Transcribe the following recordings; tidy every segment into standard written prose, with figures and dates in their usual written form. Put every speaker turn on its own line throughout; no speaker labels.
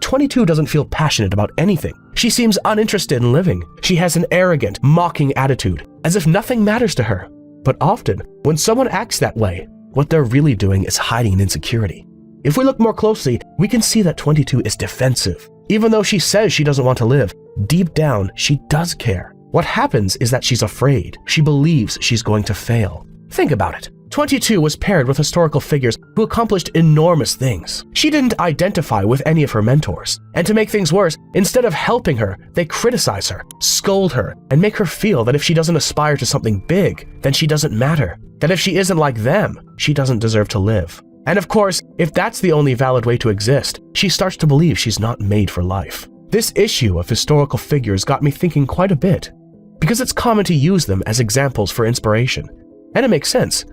22 doesn't feel passionate about anything. She seems uninterested in living. She has an arrogant, mocking attitude, as if nothing matters to her. But often, when someone acts that way, what they're really doing is hiding an insecurity. If we look more closely, we can see that 22 is defensive. Even though she says she doesn't want to live, deep down, she does care. What happens is that she's afraid. She believes she's going to fail. Think about it. 22 was paired with historical figures who accomplished enormous things. She didn't identify with any of her mentors. And to make things worse, instead of helping her, they criticize her, scold her, and make her feel that if she doesn't aspire to something big, then she doesn't matter. That if she isn't like them, she doesn't deserve to live. And of course, if that's the only valid way to exist, she starts to believe she's not made for life. This issue of historical figures got me thinking quite a bit, because it's common to use them as examples for inspiration. And it makes sense.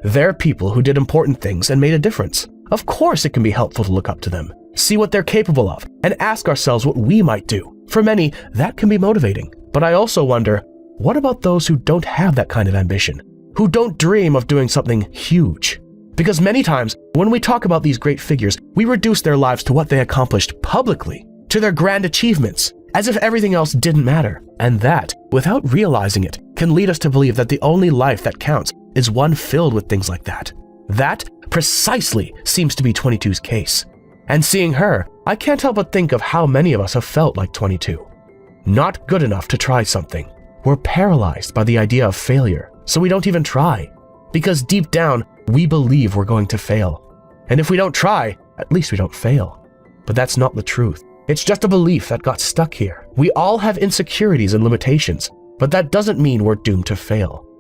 They're people who did important things and made a difference. Of course it can be helpful to look up to them, see what they're capable of, and ask ourselves what we might do. For many, that can be motivating. But I also wonder, what about those who don't have that kind of ambition? Who don't dream of doing something huge? Because many times, when we talk about these great figures, we reduce their lives to what they accomplished publicly, to their grand achievements, as if everything else didn't matter. And that, without realizing it, can lead us to believe that the only life that counts is one filled with things like that. That precisely seems to be 22's case. And seeing her, I can't help but think of how many of us have felt like 22. Not good enough to try something. We're paralyzed by the idea of failure, so we don't even try. Because deep down, we believe we're going to fail. And if we don't try, at least we don't fail. But that's not the truth. It's just a belief that got stuck here. We all have insecurities and limitations, but that doesn't mean we're doomed to fail.